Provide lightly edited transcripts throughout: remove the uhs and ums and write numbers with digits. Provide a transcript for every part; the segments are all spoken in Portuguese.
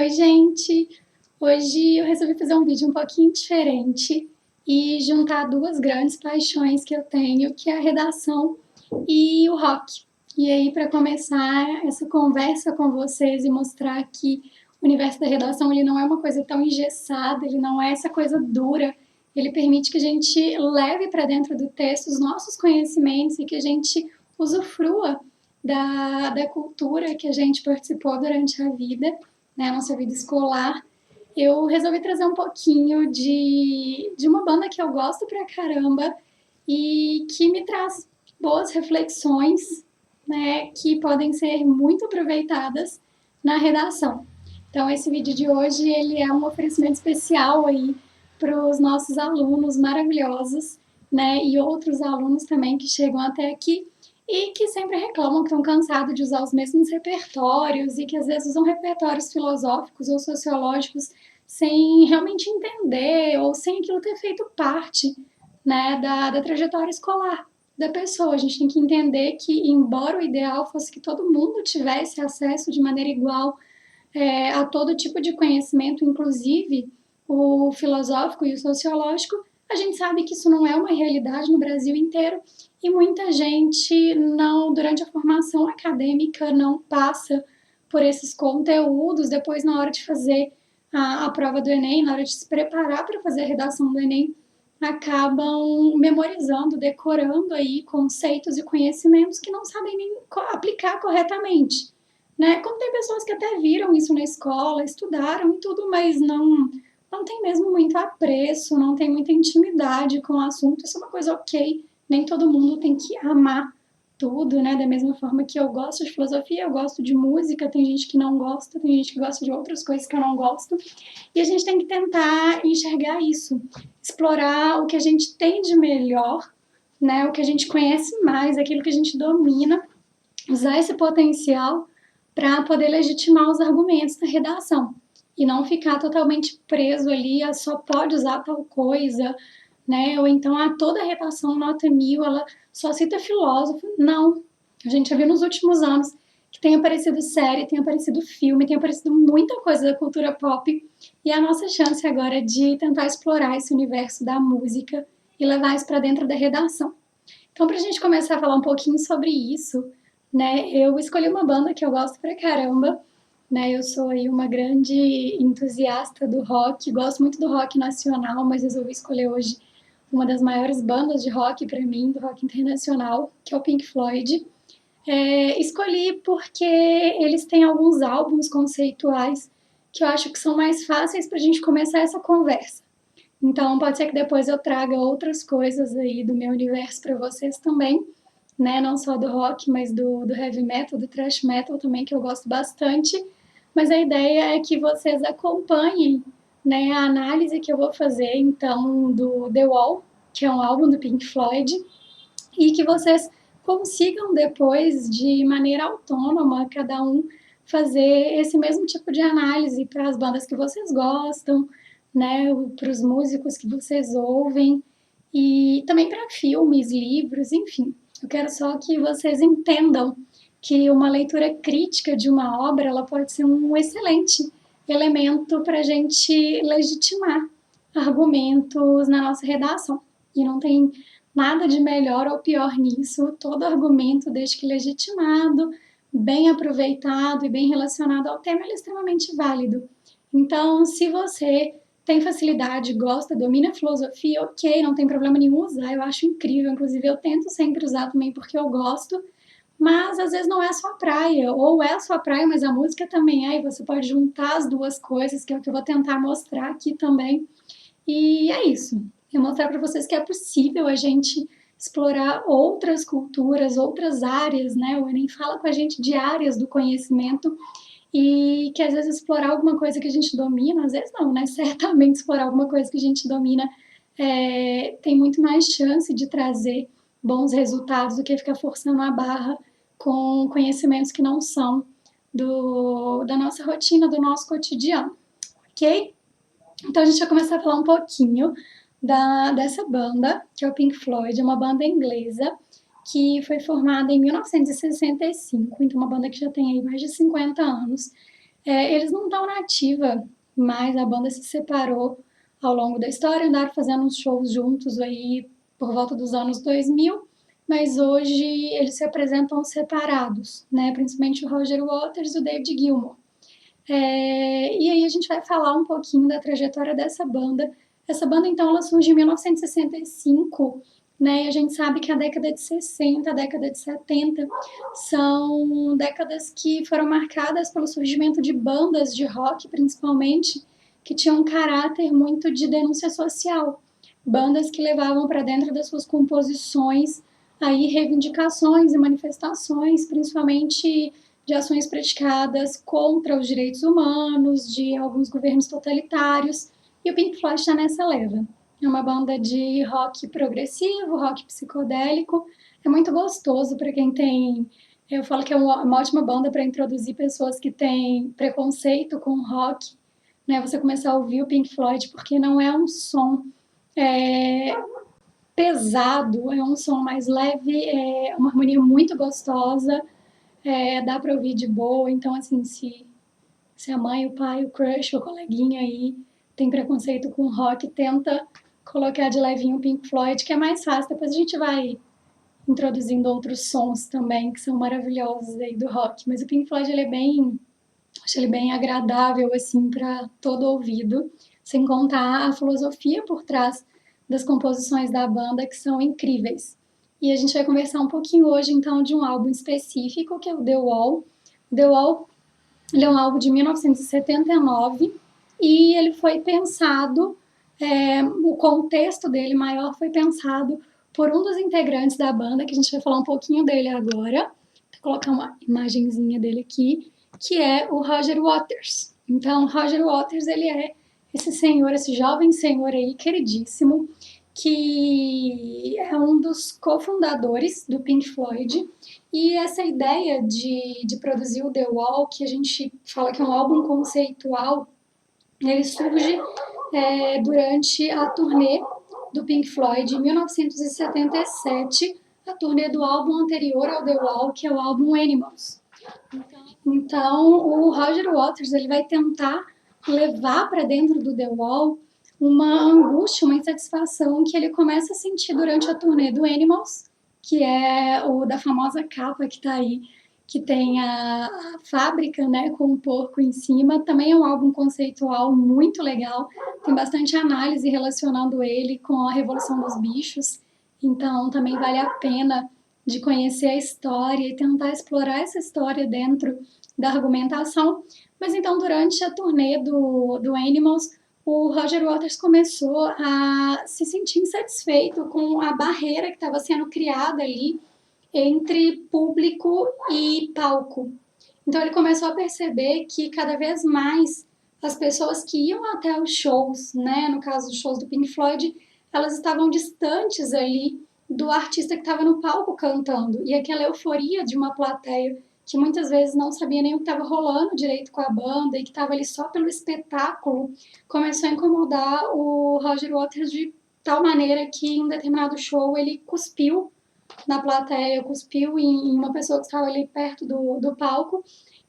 Oi, gente! Hoje eu resolvi fazer um vídeo um pouquinho diferente e juntar duas grandes paixões que eu tenho, que é a redação e o rock. E aí, para começar essa conversa com vocês e mostrar que o universo da redação ele não é uma coisa tão engessada, ele não é essa coisa dura, ele permite que a gente leve para dentro do texto os nossos conhecimentos e que a gente usufrua da cultura que a gente participou durante a vida, né, a nossa vida escolar. Eu resolvi trazer um pouquinho de uma banda que eu gosto pra caramba e que me traz boas reflexões, né, que podem ser muito aproveitadas na redação. Então esse vídeo de hoje ele é um oferecimento especial aí para os nossos alunos maravilhosos, né, e outros alunos também que chegam até aqui e que sempre reclamam que estão cansados de usar os mesmos repertórios e que às vezes usam repertórios filosóficos ou sociológicos sem realmente entender ou sem aquilo ter feito parte, né, da trajetória escolar da pessoa. A gente tem que entender que, embora o ideal fosse que todo mundo tivesse acesso de maneira igual a todo tipo de conhecimento, inclusive o filosófico e o sociológico, a gente sabe que isso não é uma realidade no Brasil inteiro e muita gente não, durante a formação acadêmica, não passa por esses conteúdos. Depois, na hora de fazer a prova do Enem, na hora de se preparar para fazer a redação do Enem, acabam memorizando, decorando aí conceitos e conhecimentos que não sabem nem aplicar corretamente, né? Como tem pessoas que até viram isso na escola, estudaram e tudo, mas não tem mesmo muito apreço, não tem muita intimidade com o assunto. Isso é uma coisa ok, nem todo mundo tem que amar tudo, né? Da mesma forma que eu gosto de filosofia, eu gosto de música, tem gente que não gosta, tem gente que gosta de outras coisas que eu não gosto. E a gente tem que tentar enxergar isso, explorar o que a gente tem de melhor, né? O que a gente conhece mais, aquilo que a gente domina, usar esse potencial para poder legitimar os argumentos da redação e não ficar totalmente preso ali a só pode usar tal coisa, né? Ou então a toda a redação nota 1000, ela só cita filósofo. Não. A gente já viu nos últimos anos que tem aparecido série, tem aparecido filme, tem aparecido muita coisa da cultura pop e a nossa chance agora é de tentar explorar esse universo da música e levar isso para dentro da redação. Então, para a gente começar a falar um pouquinho sobre isso, né, eu escolhi uma banda que eu gosto pra caramba, né, eu sou aí uma grande entusiasta do rock, gosto muito do rock nacional, mas resolvi escolher hoje uma das maiores bandas de rock para mim, do rock internacional, que é o Pink Floyd. Escolhi porque eles têm alguns álbuns conceituais que eu acho que são mais fáceis para a gente começar essa conversa. Então, pode ser que depois eu traga outras coisas aí do meu universo para vocês também, né? Não só do rock, mas do heavy metal, do thrash metal também, que eu gosto bastante. Mas a ideia é que vocês acompanhem, né, a análise que eu vou fazer, então, do The Wall, que é um álbum do Pink Floyd, e que vocês consigam depois, de maneira autônoma, cada um fazer esse mesmo tipo de análise para as bandas que vocês gostam, né, para os músicos que vocês ouvem e também para filmes, livros, enfim. Eu quero só que vocês entendam que uma leitura crítica de uma obra ela pode ser um excelente elemento para a gente legitimar argumentos na nossa redação. E não tem nada de melhor ou pior nisso. Todo argumento, desde que legitimado, bem aproveitado e bem relacionado ao tema, ele é extremamente válido. Então, se você tem facilidade, gosta, domina a filosofia, ok, não tem problema nenhum usar, eu acho incrível, inclusive eu tento sempre usar também porque eu gosto, mas às vezes não é a sua praia, ou é a sua praia, mas a música também é, e você pode juntar as duas coisas, que é o que eu vou tentar mostrar aqui também, e é isso, eu mostrar para vocês que é possível a gente explorar outras culturas, outras áreas, né, o Enem fala com a gente de áreas do conhecimento, e que às vezes explorar alguma coisa que a gente domina, às vezes não, né? Certamente explorar alguma coisa que a gente domina tem muito mais chance de trazer bons resultados do que ficar forçando a barra com conhecimentos que não são da nossa rotina, do nosso cotidiano, ok? Então a gente vai começar a falar um pouquinho dessa banda, que é o Pink Floyd, é uma banda inglesa, que foi formada em 1965, então uma banda que já tem aí mais de 50 anos. Eles não estão na ativa, mas a banda se separou ao longo da história, andaram fazendo uns shows juntos aí por volta dos anos 2000, mas hoje eles se apresentam separados, né? Principalmente o Roger Waters e o David Gilmour. E aí a gente vai falar um pouquinho da trajetória dessa banda. Essa banda, então, ela surge em 1965, né? E a gente sabe que a década de 60, a década de 70 são décadas que foram marcadas pelo surgimento de bandas de rock, principalmente, que tinham um caráter muito de denúncia social. Bandas que levavam para dentro das suas composições aí reivindicações e manifestações, principalmente de ações praticadas contra os direitos humanos, de alguns governos totalitários, e o Pink Floyd está nessa leva. É uma banda de rock progressivo, rock psicodélico, é muito gostoso para quem tem... Eu falo que é uma ótima banda para introduzir pessoas que têm preconceito com rock, né? Você começar a ouvir o Pink Floyd, porque não é um som pesado, é um som mais leve, é uma harmonia muito gostosa, dá para ouvir de boa. Então, assim, se a mãe, o pai, o crush, o coleguinha aí tem preconceito com rock, tenta colocar de levinho o Pink Floyd, que é mais fácil. Depois a gente vai introduzindo outros sons também que são maravilhosos aí do rock. Mas o Pink Floyd, acho ele bem agradável, assim, para todo ouvido, sem contar a filosofia por trás das composições da banda, que são incríveis. E a gente vai conversar um pouquinho hoje, então, de um álbum específico, que é o The Wall. O The Wall, ele é um álbum de 1979 e ele foi pensado, o contexto dele maior foi pensado por um dos integrantes da banda, que a gente vai falar um pouquinho dele agora. Vou colocar uma imagenzinha dele aqui, que é o Roger Waters. Então, Roger Waters, ele é esse senhor, esse jovem senhor aí, queridíssimo, que é um dos cofundadores do Pink Floyd. E essa ideia de produzir o The Wall, que a gente fala que é um álbum conceitual, ele surge durante a turnê do Pink Floyd em 1977, a turnê do álbum anterior ao The Wall, que é o álbum Animals. Então, o Roger Waters ele vai tentar levar para dentro do The Wall uma angústia, uma insatisfação que ele começa a sentir durante a turnê do Animals, que é o da famosa capa que está aí, que tem a fábrica, né, com um porco em cima. Também é um álbum conceitual muito legal, tem bastante análise relacionando ele com a Revolução dos Bichos, então também vale a pena de conhecer a história e tentar explorar essa história dentro da argumentação. Mas então, durante a turnê do Animals, o Roger Waters começou a se sentir insatisfeito com a barreira que estava sendo criada ali entre público e palco. Então ele começou a perceber que cada vez mais as pessoas que iam até os shows, né, no caso dos shows do Pink Floyd, elas estavam distantes ali do artista que estava no palco cantando. E aquela euforia de uma plateia que muitas vezes não sabia nem o que estava rolando direito com a banda e que estava ali só pelo espetáculo, começou a incomodar o Roger Waters de tal maneira que em um determinado show ele cuspiu na plateia, cuspiu em uma pessoa que estava ali perto do palco,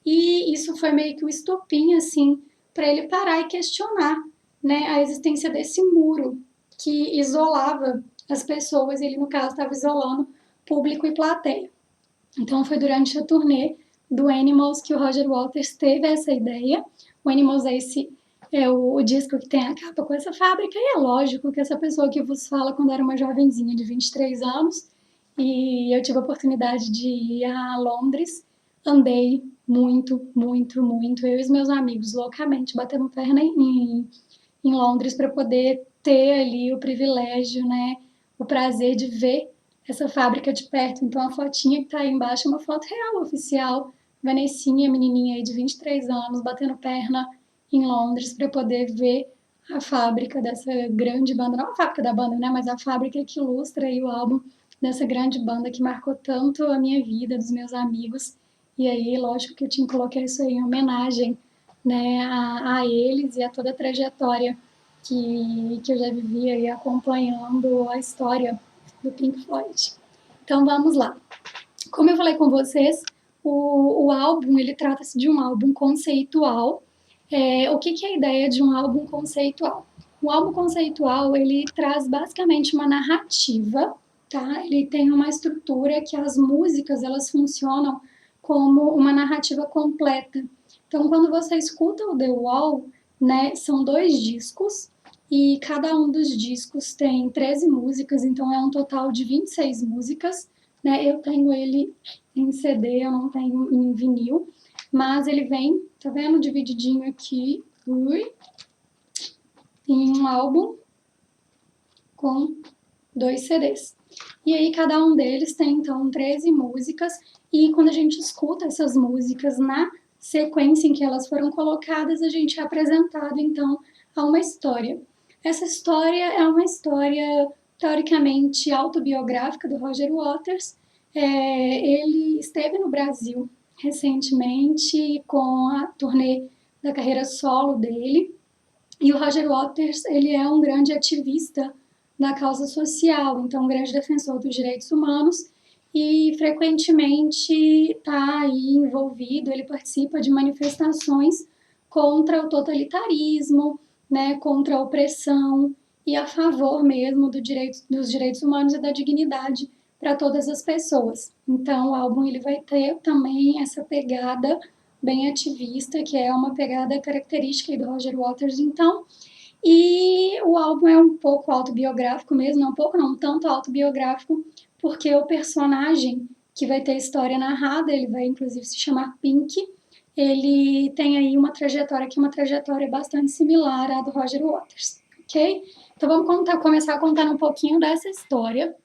e isso foi meio que o estopim, assim, para ele parar e questionar, né, a existência desse muro que isolava as pessoas. Ele, no caso, estava isolando público e plateia. Então, foi durante a turnê do Animals que o Roger Waters teve essa ideia. O Animals é o disco que tem a capa com essa fábrica, e é lógico que essa pessoa que vos fala quando era uma jovenzinha de 23 anos, e eu tive a oportunidade de ir a Londres, andei muito, muito, muito, eu e os meus amigos, loucamente, batendo perna em Londres para poder ter ali o privilégio, né, o prazer de ver essa fábrica de perto. Então a fotinha que está aí embaixo é uma foto real, oficial, Vanessinha, menininha aí de 23 anos, batendo perna em Londres para poder ver a fábrica dessa grande banda, não a fábrica da banda, né, mas a fábrica que ilustra aí o álbum dessa grande banda que marcou tanto a minha vida, dos meus amigos. E aí, lógico que eu tinha que colocar isso aí em homenagem, né, a eles e a toda a trajetória que eu já vivi aí acompanhando a história do Pink Floyd. Então vamos lá. Como eu falei com vocês, O álbum, ele trata-se de um álbum conceitual. O que é a ideia de um álbum conceitual? O álbum conceitual, ele traz basicamente uma narrativa, tá? Ele tem uma estrutura que as músicas, elas funcionam como uma narrativa completa. Então, quando você escuta o The Wall, né, são 2 discos, e cada um dos discos tem 13 músicas, então é um total de 26 músicas, né? Eu tenho ele em CD, eu não tenho em vinil, mas ele vem, tá vendo, divididinho aqui, em um álbum com 2 CDs. E aí cada um deles tem, então, 13 músicas, e quando a gente escuta essas músicas na sequência em que elas foram colocadas, a gente é apresentado, então, a uma história. Essa história é uma história teoricamente autobiográfica do Roger Waters. Ele esteve no Brasil recentemente com a turnê da carreira solo dele, e o Roger Waters, ele é um grande ativista da causa social, então um grande defensor dos direitos humanos, e frequentemente está aí envolvido, ele participa de manifestações contra o totalitarismo, né, contra a opressão e a favor mesmo dos direitos humanos e da dignidade para todas as pessoas. Então o álbum ele vai ter também essa pegada bem ativista, que é uma pegada característica do Roger Waters, então. E o álbum é um pouco autobiográfico mesmo, não um pouco, não tanto autobiográfico, porque o personagem que vai ter a história narrada, ele vai inclusive se chamar Pink, ele tem aí uma trajetória que é uma trajetória bastante similar à do Roger Waters, ok? Então vamos começar contando um pouquinho dessa história.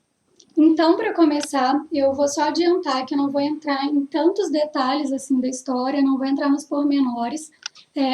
Então, para começar, eu vou só adiantar que eu não vou entrar em tantos detalhes assim da história, não vou entrar nos pormenores,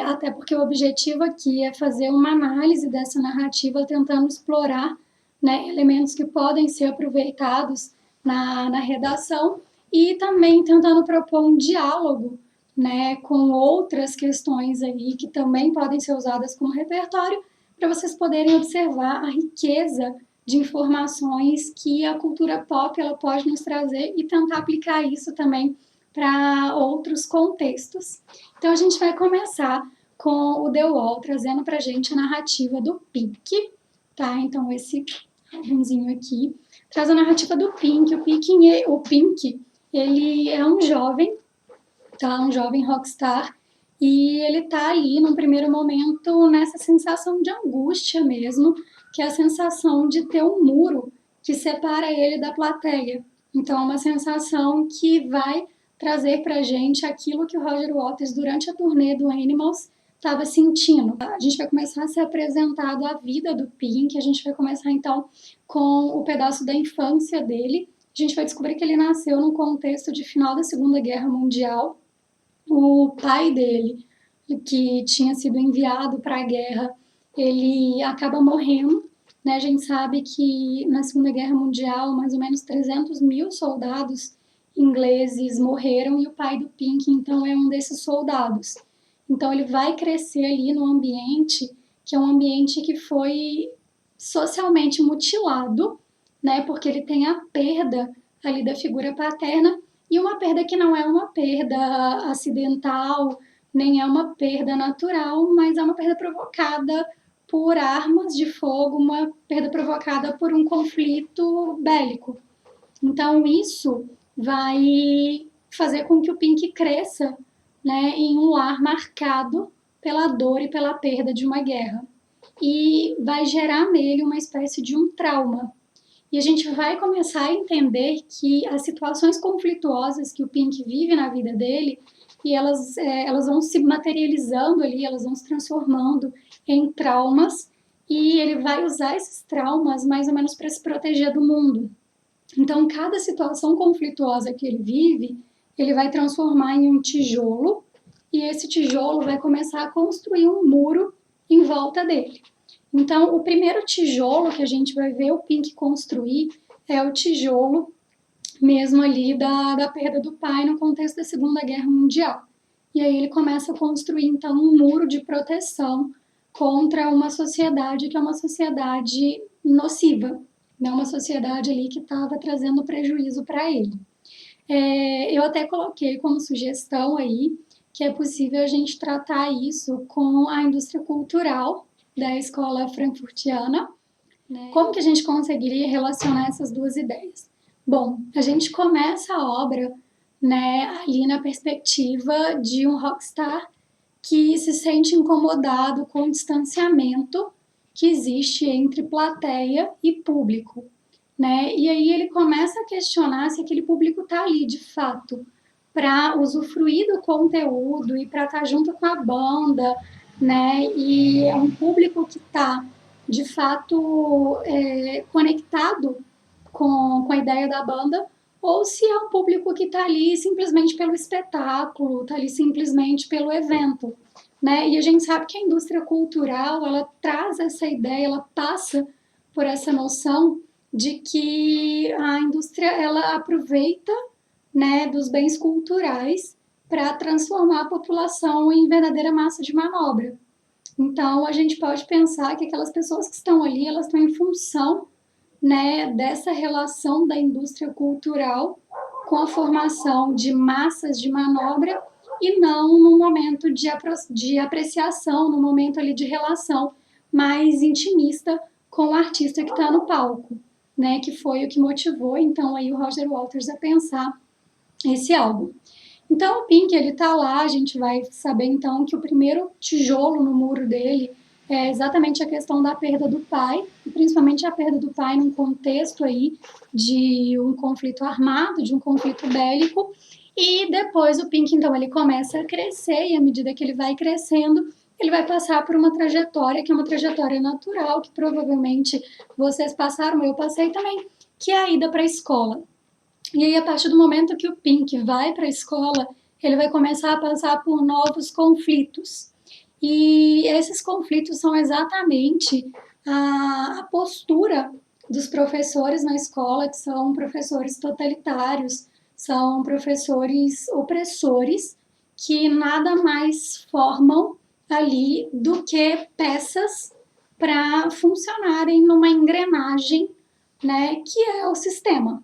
até porque o objetivo aqui é fazer uma análise dessa narrativa, tentando explorar, né, elementos que podem ser aproveitados na redação e também tentando propor um diálogo, né, com outras questões aí que também podem ser usadas como repertório, para vocês poderem observar a riqueza de informações que a cultura pop ela pode nos trazer e tentar aplicar isso também para outros contextos. Então a gente vai começar com o The Wall trazendo para a gente a narrativa do Pink, tá? Então esse álbumzinho aqui traz a narrativa do Pink. O Pink ele é um jovem, tá? Um jovem rockstar. E ele tá ali, num primeiro momento, nessa sensação de angústia mesmo, que é a sensação de ter um muro que separa ele da plateia. Então, é uma sensação que vai trazer pra gente aquilo que o Roger Waters, durante a turnê do Animals, estava sentindo. A gente vai começar a ser apresentado a vida do Pink, a gente vai começar, então, com o pedaço da infância dele. A gente vai descobrir que ele nasceu num contexto de final da Segunda Guerra Mundial. O pai dele, que tinha sido enviado para a guerra, ele acaba morrendo, né? A gente sabe que na Segunda Guerra Mundial, mais ou menos 300 mil soldados ingleses morreram, e o pai do Pink, então, é um desses soldados. Então, ele vai crescer ali num ambiente que é um ambiente que foi socialmente mutilado, né? Porque ele tem a perda ali da figura paterna, e uma perda que não é uma perda acidental, nem é uma perda natural, mas é uma perda provocada por armas de fogo, uma perda provocada por um conflito bélico. Então, isso vai fazer com que o Pink cresça, né, em um lar marcado pela dor e pela perda de uma guerra. E vai gerar nele uma espécie de um trauma. E a gente vai começar a entender que as situações conflituosas que o Pink vive na vida dele, e elas vão se materializando ali, elas vão se transformando em traumas, e ele vai usar esses traumas mais ou menos para se proteger do mundo. Então, cada situação conflituosa que ele vive, ele vai transformar em um tijolo, e esse tijolo vai começar a construir um muro em volta dele. Então, o primeiro tijolo que a gente vai ver o Pink construir é o tijolo mesmo ali da perda do pai no contexto da Segunda Guerra Mundial. E aí ele começa a construir, então, um muro de proteção contra uma sociedade que é uma sociedade nociva, né? Uma sociedade ali que estava trazendo prejuízo para ele. Eu até coloquei como sugestão aí que é possível a gente tratar isso com a indústria cultural da escola frankfurtiana. Como que a gente conseguiria relacionar essas duas ideias? Bom, a gente começa a obra, né, ali na perspectiva de um rockstar que se sente incomodado com o distanciamento que existe entre plateia e público, né? E aí ele começa a questionar se aquele público está ali de fato para usufruir do conteúdo e para estar junto com a banda, né? E é um público que está de fato conectado com a ideia da banda, ou se é um público que está ali simplesmente pelo espetáculo, está ali simplesmente pelo evento, né? E a gente sabe que a indústria cultural, ela traz essa ideia, ela passa por essa noção de que a indústria, ela aproveita, né, dos bens culturais para transformar a população em verdadeira massa de manobra. Então, a gente pode pensar que aquelas pessoas que estão ali, elas estão em função, né, dessa relação da indústria cultural com a formação de massas de manobra e não no momento de apreciação, no momento ali de relação mais intimista com o artista que está no palco, né, que foi o que motivou então aí o Roger Waters a pensar esse álbum. Então o Pink, ele tá lá, a gente vai saber então que o primeiro tijolo no muro dele é exatamente a questão da perda do pai, e principalmente a perda do pai num contexto aí de um conflito armado, de um conflito bélico, e depois o Pink, então, ele começa a crescer, e à medida que ele vai crescendo, ele vai passar por uma trajetória que é uma trajetória natural, que provavelmente vocês passaram, eu passei também, que é a ida para a escola. E aí, a partir do momento que o Pink vai para a escola, ele vai começar a passar por novos conflitos. E esses conflitos são exatamente a postura dos professores na escola, que são professores totalitários, são professores opressores, que nada mais formam ali do que peças para funcionarem numa engrenagem, né, que é o sistema.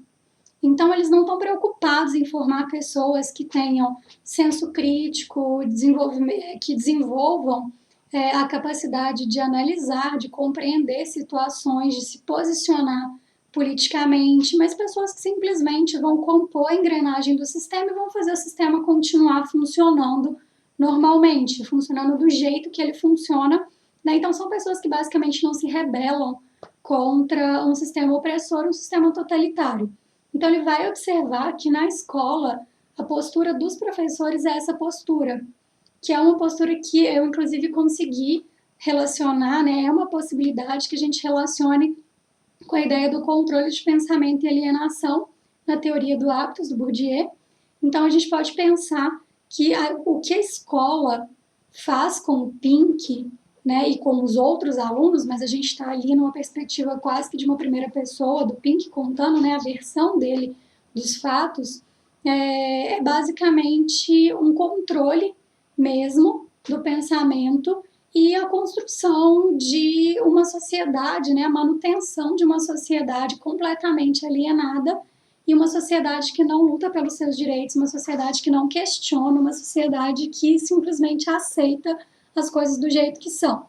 Então, eles não estão preocupados em formar pessoas que tenham senso crítico, que desenvolvam a capacidade de analisar, de compreender situações, de se posicionar politicamente, mas pessoas que simplesmente vão compor a engrenagem do sistema e vão fazer o sistema continuar funcionando normalmente, funcionando do jeito que ele funciona, né? Então, são pessoas que basicamente não se rebelam contra um sistema opressor, um sistema totalitário. Então, ele vai observar que na escola a postura dos professores é essa postura, que é uma postura que eu, inclusive, consegui relacionar, né? É uma possibilidade que a gente relacione com a ideia do controle de pensamento e alienação na teoria do hábitos do Bourdieu. Então, a gente pode pensar que o que a escola faz com o Pink, né, e com os outros alunos, mas a gente está ali numa perspectiva quase que de uma primeira pessoa, do Pink contando, né, a versão dele dos fatos, é basicamente um controle mesmo do pensamento e a construção de uma sociedade, né, a manutenção de uma sociedade completamente alienada e uma sociedade que não luta pelos seus direitos, uma sociedade que não questiona, uma sociedade que simplesmente aceita as coisas do jeito que são.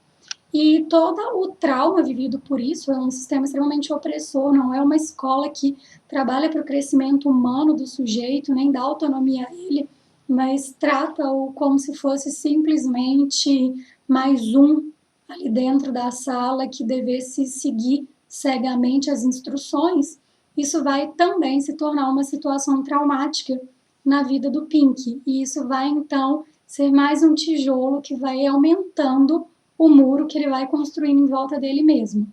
E todo o trauma vivido por isso é um sistema extremamente opressor, não é uma escola que trabalha para o crescimento humano do sujeito, nem dá autonomia a ele, mas trata-o como se fosse simplesmente mais um ali dentro da sala que devesse seguir cegamente as instruções. Isso vai também se tornar uma situação traumática na vida do Pink, e isso vai então ser mais um tijolo que vai aumentando o muro que ele vai construindo em volta dele mesmo,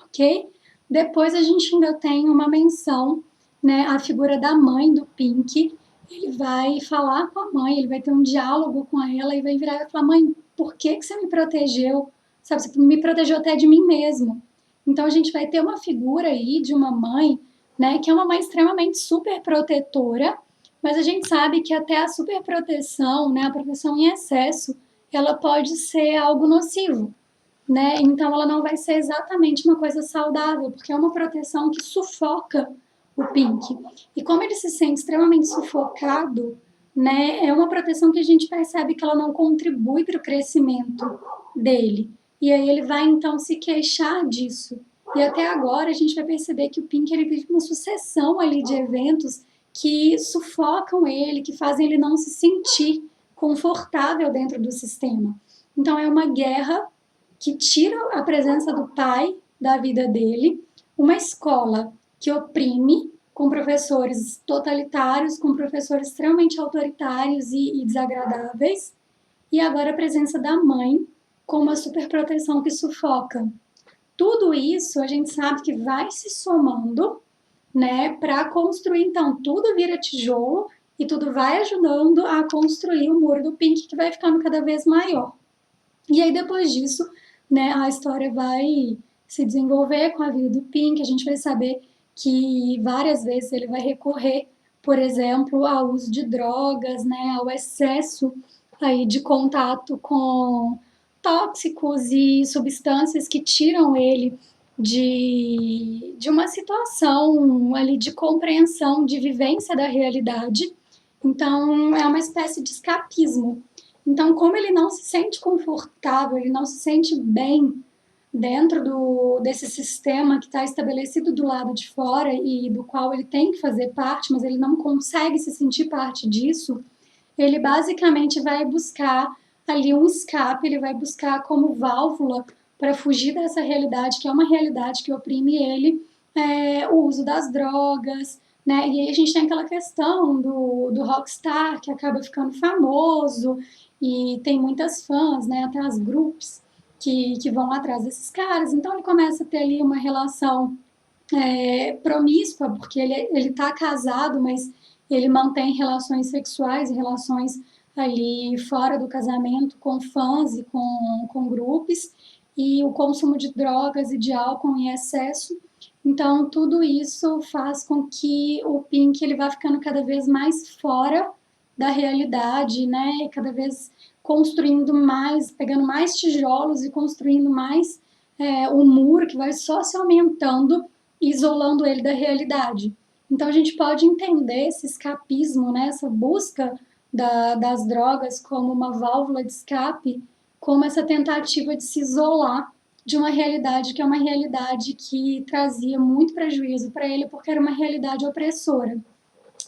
ok? Depois a gente ainda tem uma menção, né, à figura da mãe do Pink. Ele vai falar com a mãe, ele vai ter um diálogo com ela e vai virar e falar: mãe, por que você me protegeu? Sabe, você me protegeu até de mim mesmo. Então a gente vai ter uma figura aí de uma mãe, né, que é uma mãe extremamente super protetora, mas a gente sabe que até a superproteção, né, a proteção em excesso, ela pode ser algo nocivo, né? Então ela não vai ser exatamente uma coisa saudável, porque é uma proteção que sufoca o Pink. E como ele se sente extremamente sufocado, né, é uma proteção que a gente percebe que ela não contribui para o crescimento dele. E aí ele vai então se queixar disso. E até agora a gente vai perceber que o Pink ele vive uma sucessão ali de eventos que sufocam ele, que fazem ele não se sentir confortável dentro do sistema. Então é uma guerra que tira a presença do pai da vida dele, uma escola que oprime, com professores totalitários, com professores extremamente autoritários e desagradáveis, e agora a presença da mãe com uma superproteção que sufoca. Tudo isso a gente sabe que vai se somando, né, para construir, então, tudo vira tijolo e tudo vai ajudando a construir o muro do Pink, que vai ficando cada vez maior. E aí, depois disso, né, a história vai se desenvolver com a vida do Pink, a gente vai saber que várias vezes ele vai recorrer, por exemplo, ao uso de drogas, né, ao excesso aí de contato com tóxicos e substâncias que tiram ele de uma situação ali de compreensão, de vivência da realidade. Então, é uma espécie de escapismo. Então, como ele não se sente confortável, ele não se sente bem dentro desse sistema que está estabelecido do lado de fora e do qual ele tem que fazer parte, mas ele não consegue se sentir parte disso, ele basicamente vai buscar ali um escape, ele vai buscar como válvula para fugir dessa realidade, que é uma realidade que oprime ele, o uso das drogas, né? E aí a gente tem aquela questão do rockstar, que acaba ficando famoso, e tem muitas fãs, né? Até as groups que vão atrás desses caras. Então ele começa a ter ali uma relação promíscua, porque ele tá casado, mas ele mantém relações sexuais e relações ali fora do casamento com fãs e com grupos, e o consumo de drogas e de álcool em excesso. Então, tudo isso faz com que o Pink ele vá ficando cada vez mais fora da realidade, né? Cada vez construindo mais, pegando mais tijolos e construindo mais o muro que vai só se aumentando, isolando ele da realidade. Então a gente pode entender esse escapismo, né? Essa busca das drogas como uma válvula de escape, como essa tentativa de se isolar de uma realidade que é uma realidade que trazia muito prejuízo para ele, porque era uma realidade opressora.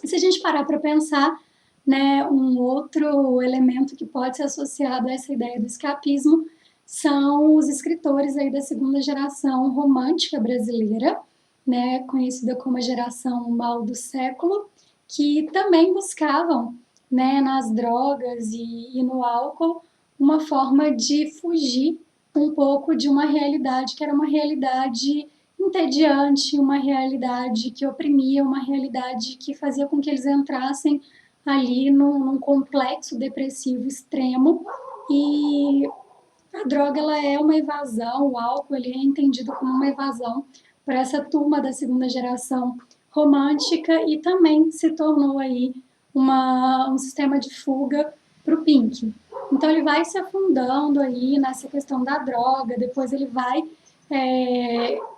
E se a gente parar para pensar, né, um outro elemento que pode ser associado a essa ideia do escapismo são os escritores aí da segunda geração romântica brasileira, né, conhecida como a geração mal do século, que também buscavam, né, nas drogas e no álcool uma forma de fugir um pouco de uma realidade que era uma realidade entediante, uma realidade que oprimia, uma realidade que fazia com que eles entrassem ali num complexo depressivo extremo. E a droga ela é uma evasão, o álcool ele é entendido como uma evasão para essa turma da segunda geração romântica e também se tornou aí um sistema de fuga para o Pink. Então ele vai se afundando aí nessa questão da droga, depois ele vai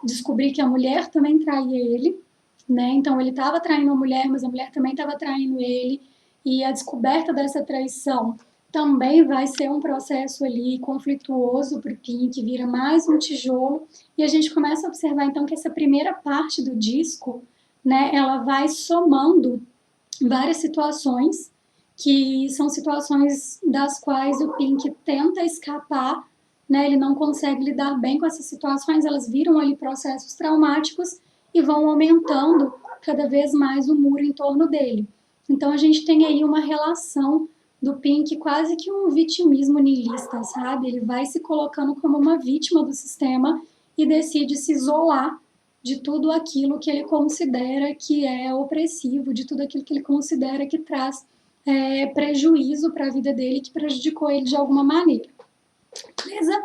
descobrir que a mulher também traía ele, né? Então ele estava traindo a mulher, mas a mulher também estava traindo ele, e a descoberta dessa traição também vai ser um processo ali conflituoso para o Pink, vira mais um tijolo, e a gente começa a observar então que essa primeira parte do disco, né, ela vai somando várias situações que são situações das quais o Pink tenta escapar, né? Ele não consegue lidar bem com essas situações, elas viram ali processos traumáticos e vão aumentando cada vez mais o muro em torno dele. Então a gente tem aí uma relação do Pink quase que um vitimismo niilista, sabe? Ele vai se colocando como uma vítima do sistema e decide se isolar de tudo aquilo que ele considera que é opressivo, de tudo aquilo que ele considera que traz prejuízo para a vida dele, que prejudicou ele de alguma maneira. Beleza?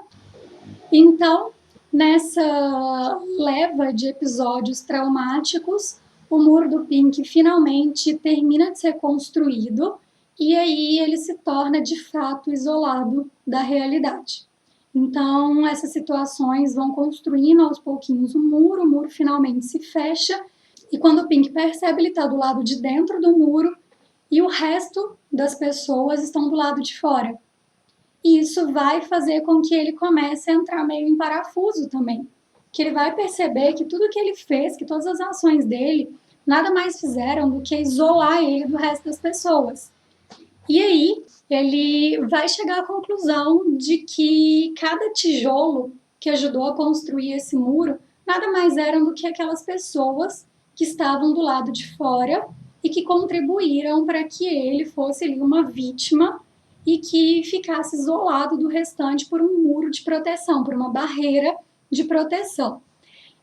Então, nessa leva de episódios traumáticos, o muro do Pink finalmente termina de ser construído e aí ele se torna de fato isolado da realidade. Então, essas situações vão construindo aos pouquinhos o muro finalmente se fecha E quando o Pink percebe, ele está do lado de dentro do muro e o resto das pessoas estão do lado de fora. E isso vai fazer com que ele comece a entrar meio em parafuso também. Que ele vai perceber que tudo que ele fez, que todas as ações dele, nada mais fizeram do que isolar ele do resto das pessoas. E aí, ele vai chegar à conclusão de que cada tijolo que ajudou a construir esse muro nada mais eram do que aquelas pessoas que estavam do lado de fora e que contribuíram para que ele fosse ali uma vítima e que ficasse isolado do restante por um muro de proteção, por uma barreira de proteção.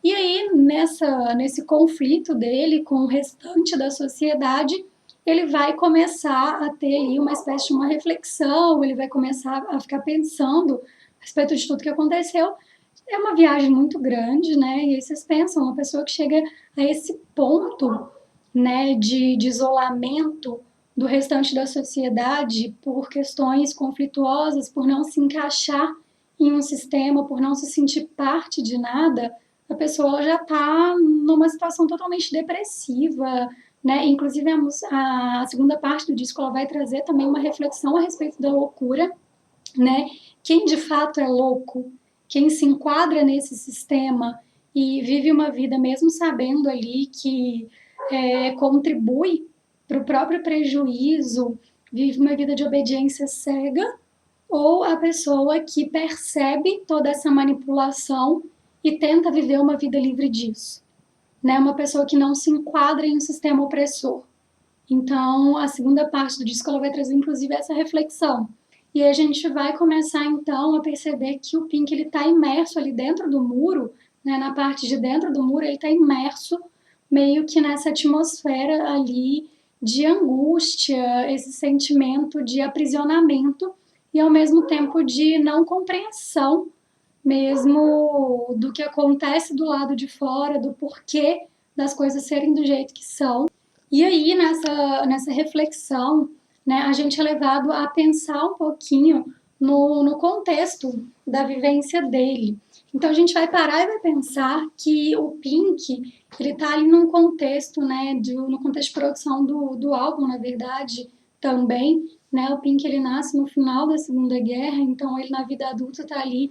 E aí, nesse conflito dele com o restante da sociedade, ele vai começar a ter ali uma espécie de uma reflexão, ele vai começar a ficar pensando a respeito de tudo que aconteceu. É uma viagem muito grande, né? E aí vocês pensam, uma pessoa que chega a esse ponto, né, de isolamento do restante da sociedade por questões conflituosas, por não se encaixar em um sistema, por não se sentir parte de nada, a pessoa já está numa situação totalmente depressiva, né? Inclusive a segunda parte do disco ela vai trazer também uma reflexão a respeito da loucura, né? Quem de fato é louco, quem se enquadra nesse sistema e vive uma vida mesmo sabendo ali que contribui para o próprio prejuízo, vive uma vida de obediência cega, ou a pessoa que percebe toda essa manipulação e tenta viver uma vida livre disso, né? Uma pessoa que não se enquadra em um sistema opressor. Então, a segunda parte do disco ela vai trazer, inclusive, essa reflexão. E a gente vai começar, então, a perceber que o Pink está imerso ali dentro do muro, né? Na parte de dentro do muro, ele está imerso meio que nessa atmosfera ali de angústia, esse sentimento de aprisionamento e, ao mesmo tempo, de não compreensão mesmo do que acontece do lado de fora, do porquê das coisas serem do jeito que são. E aí, nessa reflexão, né, a gente é levado a pensar um pouquinho no contexto da vivência dele. Então, a gente vai parar e vai pensar que o Pink, ele está ali num contexto, né, no contexto de produção do álbum, na verdade, também, né, o Pink, ele nasce no final da Segunda Guerra, então ele na vida adulta está ali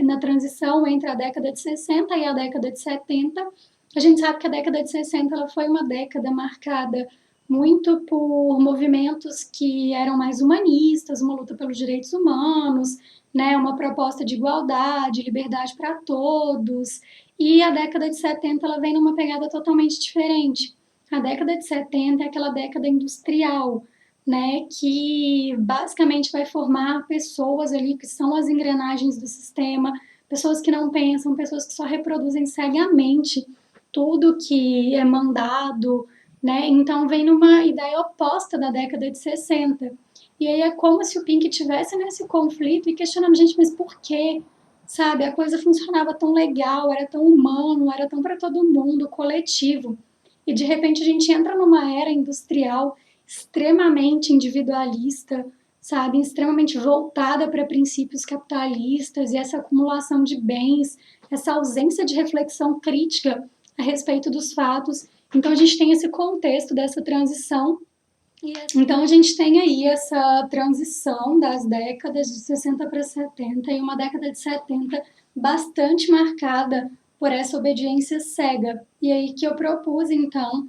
na transição entre a década de 60 e a década de 70. A gente sabe que a década de 60 ela foi uma década marcada muito por movimentos que eram mais humanistas, uma luta pelos direitos humanos, né, uma proposta de igualdade, liberdade para todos. E a década de 70 ela vem numa pegada totalmente diferente. A década de 70 é aquela década industrial, né, que basicamente vai formar pessoas ali que são as engrenagens do sistema, pessoas que não pensam, pessoas que só reproduzem cegamente tudo que é mandado, né? Então vem numa ideia oposta da década de 60. E aí é como se o Pink tivesse nesse conflito e questionando, gente, mas por quê? Sabe, a coisa funcionava tão legal, era tão humano, era tão para todo mundo, coletivo. E de repente a gente entra numa era industrial extremamente individualista, sabe, extremamente voltada para princípios capitalistas e essa acumulação de bens, essa ausência de reflexão crítica a respeito dos fatos. Então a gente tem esse contexto dessa transição. Então a gente tem aí essa transição das décadas de 60 para 70 e uma década de 70 bastante marcada por essa obediência cega. E aí que eu propus, então,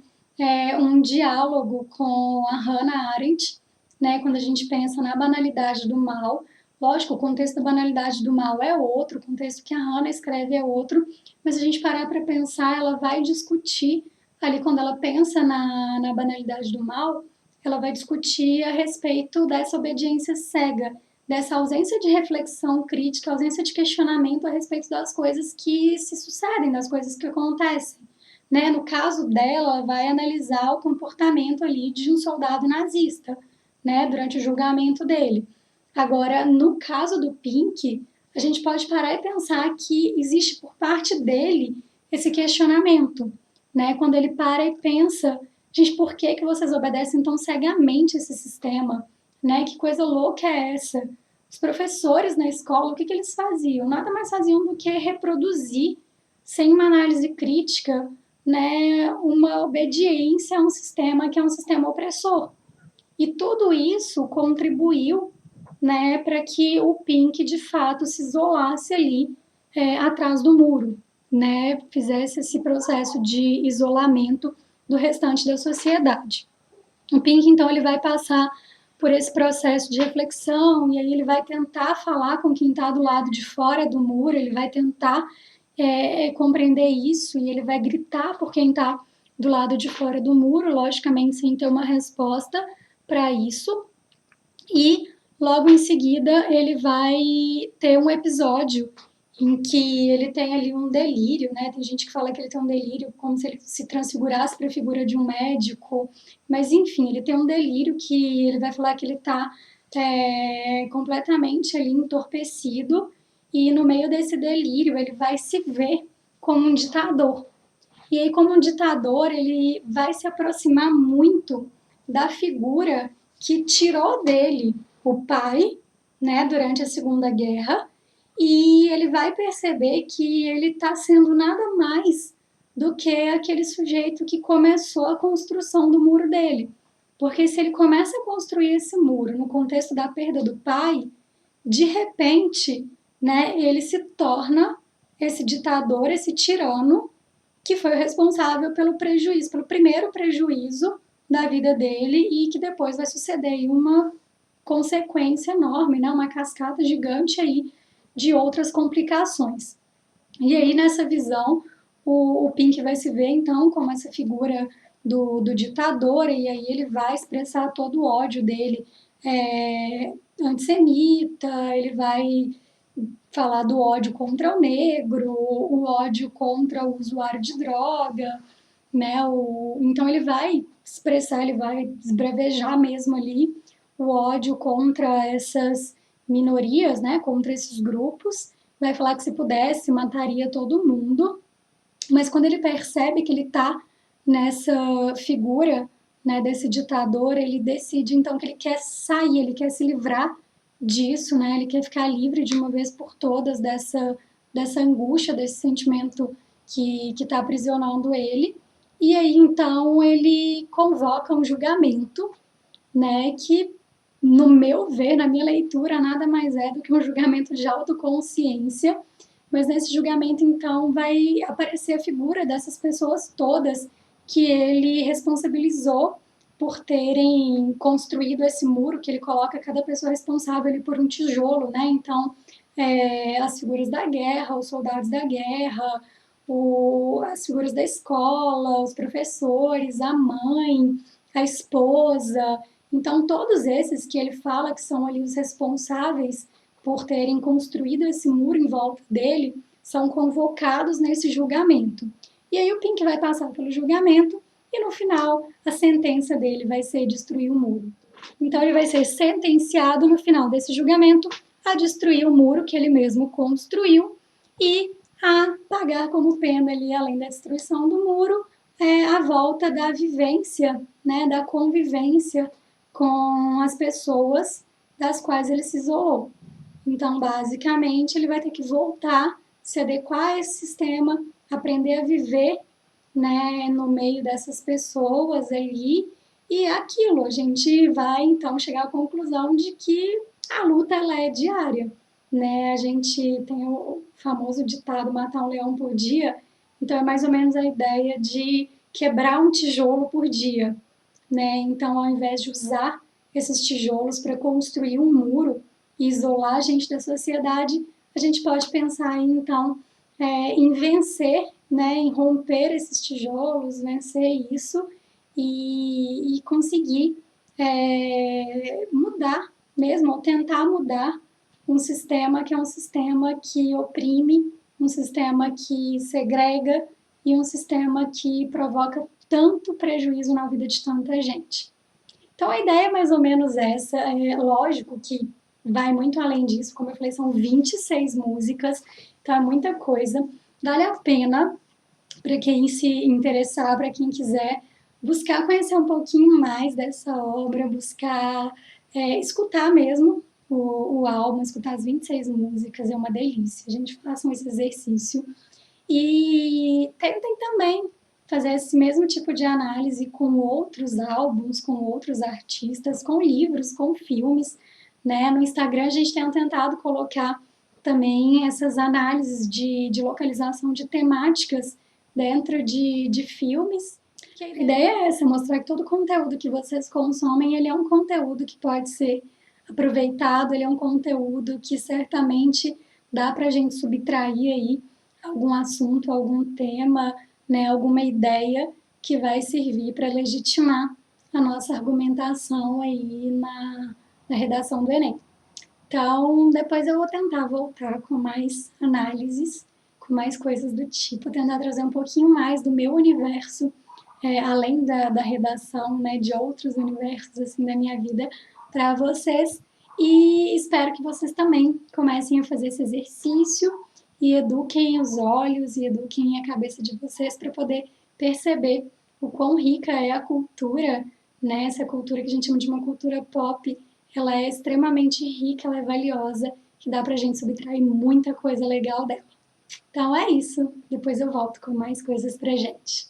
um diálogo com a Hannah Arendt, né, quando a gente pensa na banalidade do mal. Lógico, o contexto da banalidade do mal é outro, o contexto que a Hannah escreve é outro, mas a gente parar para pensar, ela vai discutir, ali quando ela pensa na banalidade do mal, ela vai discutir a respeito dessa obediência cega, dessa ausência de reflexão crítica, ausência de questionamento a respeito das coisas que se sucedem, das coisas que acontecem. Né? No caso dela, ela vai analisar o comportamento ali de um soldado nazista, né? Durante o julgamento dele. Agora, no caso do Pink, a gente pode parar e pensar que existe por parte dele esse questionamento, né? Quando ele para e pensa, gente, por que vocês obedecem tão cegamente esse sistema? Né? Que coisa louca é essa? Os professores na escola, o que eles faziam? Nada mais faziam do que reproduzir, sem uma análise crítica, né, uma obediência a um sistema que é um sistema opressor. E tudo isso contribuiu, né, para que o Pink de fato se isolasse ali atrás do muro, né, fizesse esse processo de isolamento do restante da sociedade. O Pink, então, ele vai passar por esse processo de reflexão e aí ele vai tentar falar com quem está do lado de fora do muro, ele vai tentar compreender isso e ele vai gritar por quem está do lado de fora do muro, logicamente sem ter uma resposta para isso. E logo em seguida ele vai ter um episódio em que ele tem ali um delírio, né? Tem gente que fala que ele tem um delírio como se ele se transfigurasse para a figura de um médico, mas enfim, ele tem um delírio que ele vai falar que ele está completamente ali entorpecido e no meio desse delírio ele vai se ver como um ditador. E aí, como um ditador, ele vai se aproximar muito da figura que tirou dele o pai, né, durante a Segunda Guerra, e ele vai perceber que ele está sendo nada mais do que aquele sujeito que começou a construção do muro dele. Porque se ele começa a construir esse muro no contexto da perda do pai, de repente, né, ele se torna esse ditador, esse tirano, que foi o responsável pelo prejuízo, pelo primeiro prejuízo da vida dele e que depois vai suceder aí uma consequência enorme, né, uma cascata gigante aí de outras complicações. E aí, nessa visão, o Pink vai se ver, então, como essa figura do ditador, e aí ele vai expressar todo o ódio dele antissemita, ele vai falar do ódio contra o negro, o ódio contra o usuário de droga, né? Então ele vai expressar, ele vai esbravejar mesmo ali o ódio contra essas minorias, né? Contra esses grupos. Vai falar que se pudesse mataria todo mundo, mas quando ele percebe que ele está nessa figura, né, desse ditador, ele decide então que ele quer sair, ele quer se livrar disso, né? Ele quer ficar livre de uma vez por todas dessa angústia, desse sentimento que está aprisionando ele. E aí então ele convoca um julgamento, né? Que no meu ver, na minha leitura, nada mais é do que um julgamento de autoconsciência. Mas nesse julgamento, então, vai aparecer a figura dessas pessoas todas que ele responsabilizou por terem construído esse muro, que ele coloca cada pessoa responsável ali por um tijolo, né? Então, as figuras da guerra, os soldados da guerra, as figuras da escola, os professores, a mãe, a esposa. Então, todos esses que ele fala que são ali os responsáveis por terem construído esse muro em volta dele, são convocados nesse julgamento. E aí o Pink vai passar pelo julgamento e no final a sentença dele vai ser destruir o muro. Então ele vai ser sentenciado no final desse julgamento a destruir o muro que ele mesmo construiu e a pagar como pena ali, além da destruição do muro, a volta da vivência, né, da convivência com as pessoas das quais ele se isolou. Então, basicamente, ele vai ter que voltar, se adequar a esse sistema, aprender a viver, né, no meio dessas pessoas ali. E é aquilo, a gente vai, então, chegar à conclusão de que a luta ela é diária. Né? A gente tem o famoso ditado matar um leão por dia, então é mais ou menos a ideia de quebrar um tijolo por dia. Né? Então, ao invés de usar esses tijolos para construir um muro e isolar a gente da sociedade, a gente pode pensar em, então, em vencer, né? Em romper esses tijolos, vencer isso e conseguir mudar mesmo, ou tentar mudar um sistema que é um sistema que oprime, um sistema que segrega e um sistema que provoca tanto prejuízo na vida de tanta gente. Então a ideia é mais ou menos essa, é lógico que vai muito além disso, como eu falei, são 26 músicas, então é muita coisa. Vale a pena para quem se interessar, para quem quiser buscar conhecer um pouquinho mais dessa obra, buscar escutar mesmo o álbum, escutar as 26 músicas, é uma delícia. A gente faça esse exercício. E tentem também fazer esse mesmo tipo de análise com outros álbuns, com outros artistas, com livros, com filmes, né? No Instagram a gente tem tentado colocar também essas análises de localização de temáticas dentro de filmes. A ideia é essa, mostrar que todo o conteúdo que vocês consomem, ele é um conteúdo que pode ser aproveitado, ele é um conteúdo que certamente dá para a gente subtrair aí algum assunto, algum tema, né, alguma ideia que vai servir para legitimar a nossa argumentação aí na redação do Enem. Então, depois eu vou tentar voltar com mais análises, com mais coisas do tipo, tentar trazer um pouquinho mais do meu universo, além da redação, né, de outros universos assim da minha vida, para vocês. E espero que vocês também comecem a fazer esse exercício e eduquem os olhos e eduquem a cabeça de vocês para poder perceber o quão rica é a cultura, né? Essa cultura que a gente chama de uma cultura pop, ela é extremamente rica, ela é valiosa, que dá pra gente subtrair muita coisa legal dela. Então é isso, depois eu volto com mais coisas pra gente.